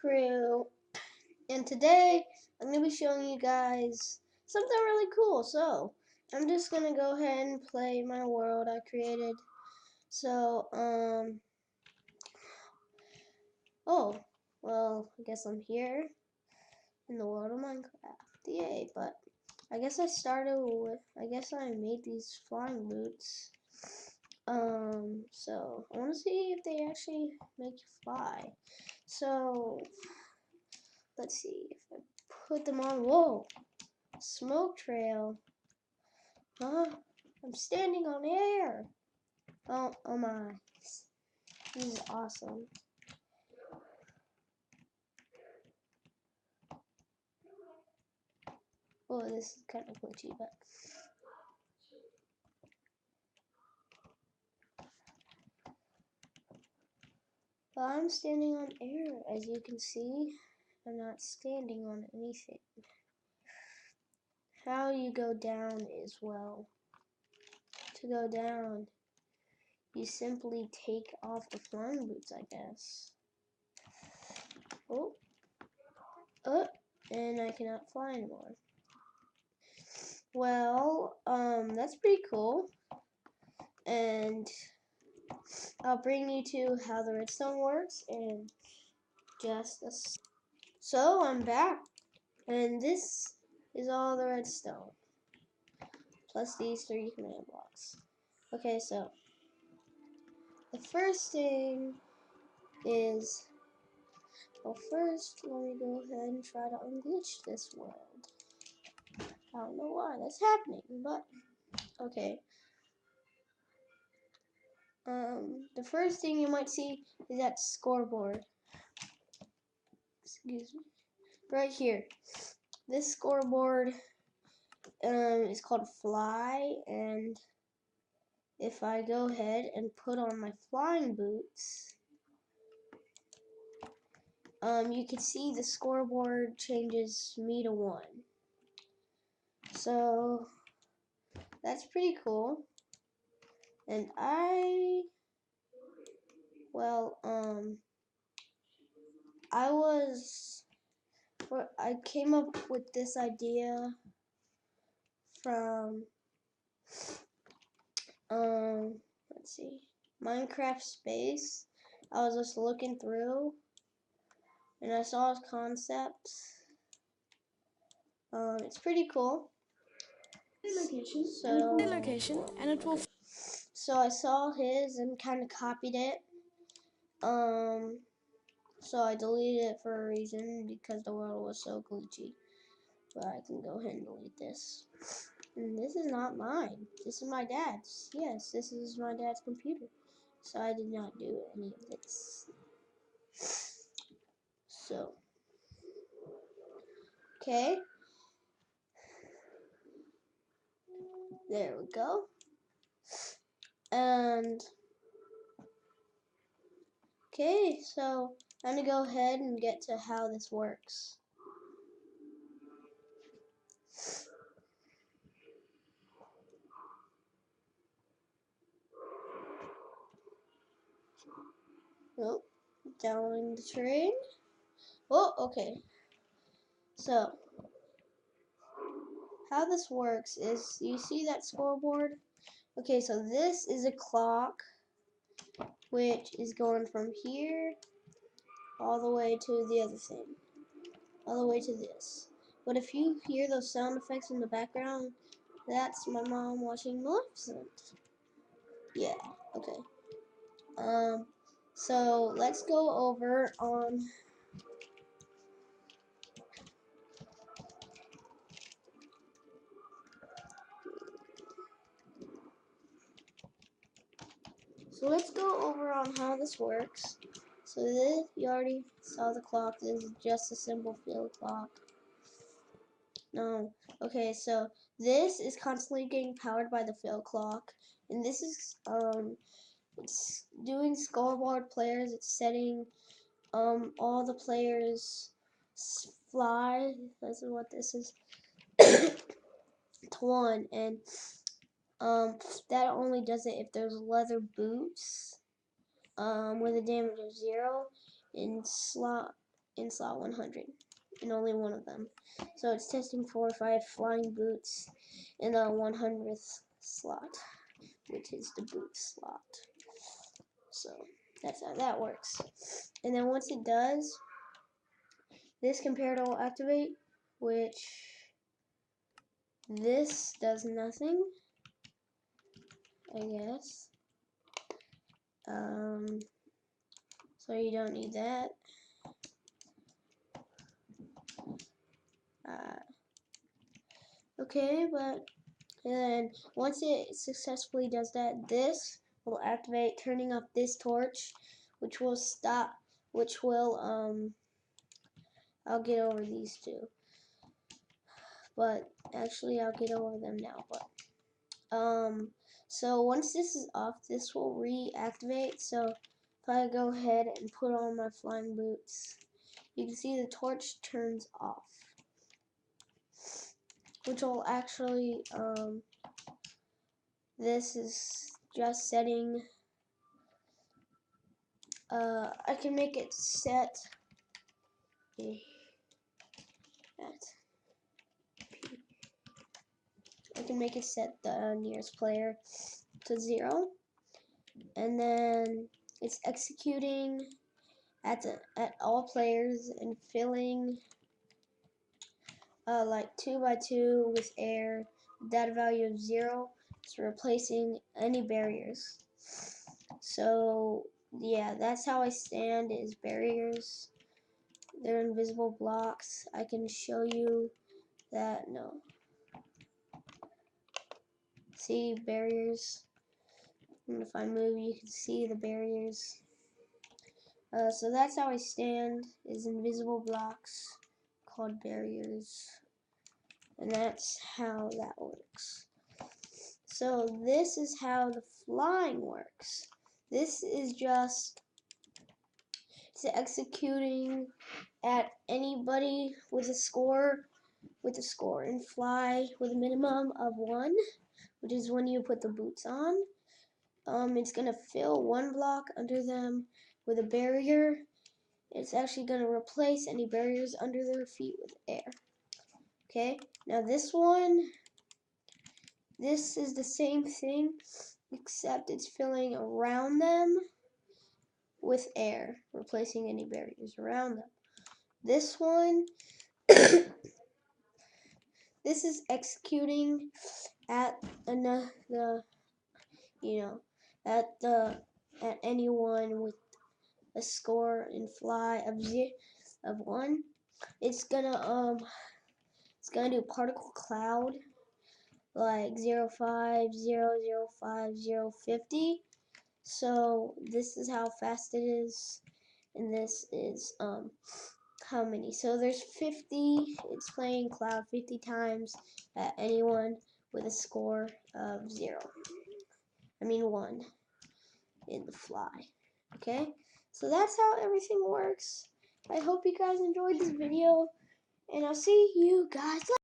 crew, and today I'm going to be showing you guys something really cool. So I'm just going to go ahead and play my world I created. So oh, well, I guess I'm here in the world of Minecraft. Yay. But I guess I made these flying boots. So I want to see if they actually make you fly. So let's see if I put them on. Whoa, smoke trail. Huh? I'm standing on air. Oh my. This is awesome. Oh, this is kind of glitchy, but I'm standing on air, as you can see. I'm not standing on anything. How you go down is, well, to go down, you simply take off the flying boots, I guess. Oh, and I cannot fly anymore. Well, that's pretty cool. And I'll bring you to how the redstone works in just a second. So I'm back, and this is all the redstone, plus these 3 command blocks. Okay, so the first thing is, well, first let me go ahead and try to unglitch this world. I don't know why that's happening, but okay. The first thing you might see is that scoreboard. Excuse me. Right here. This scoreboard is called fly, and if I go ahead and put on my flying boots, you can see the scoreboard changes me to 1. So that's pretty cool. And I came up with this idea from let's see, Minecraft Space. I was just looking through and I saw his concepts. It's pretty cool. So I saw his and kind of copied it. So I deleted it for a reason, because the world was so glitchy. But I can go ahead and delete this. And this is not mine. This is my dad's. Yes, this is my dad's computer. So I did not do any of this. So, okay. There we go. And, okay, so I'm going to go ahead and get to how this works. Oh, downloading the train. Oh, okay. So, how this works is, you see that scoreboard? Okay, so this is a clock, which is going from here all the way to the other thing, all the way to this. But if you hear those sound effects in the background, that's my mom watching Maleficent. Yeah, okay. So let's go over on how this works. So this, you already saw the clock. This is just a simple field clock. No. Okay, so this is constantly getting powered by the field clock, and this is it's doing scoreboard players. It's setting all the players fly. This is what this is. To 1, and that only does it if there's leather boots with a damage of 0 in slot in slot 100, and only one of them. So it's testing for if I have flying boots in the 100th slot, which is the boot slot. So that's how that works. And then once it does, this comparator will activate, which this does nothing, I guess. So you don't need that. Okay, but then once it successfully does that, this will activate, turning off this torch, which will stop, which will, I'll get over these two. But actually, I'll get over them now. But, so once this is off, this will reactivate. So if I go ahead and put on my flying boots, you can see the torch turns off, which will actually, this is just setting, I can make it set I can make it set the nearest player to 0, and then it's executing at all players and filling like 2 by 2 with air, data value of 0. It's replacing any barriers. So yeah, that's how I stand, is barriers. They're invisible blocks. I can show you that. No, see barriers, and if I move you can see the barriers. So that's how I stand, is invisible blocks called barriers, and that's how that works. So this is how the flying works. This is just, it's executing at anybody with a score and fly with a minimum of 1, which is when you put the boots on. It's gonna fill 1 block under them with a barrier. It's actually gonna replace any barriers under their feet with air. Okay, now this one, this is the same thing, except it's filling around them with air, replacing any barriers around them. This one, this is executing at at anyone with a score and fly of 1. It's gonna do particle cloud like 0.5, 0.05, 0.50. So this is how fast it is, and this is how many. So there's 50. It's playing cloud 50 times at anyone with a score of 1 in the fly. Okay, so that's how everything works. I hope you guys enjoyed this video, and I'll see you guys later.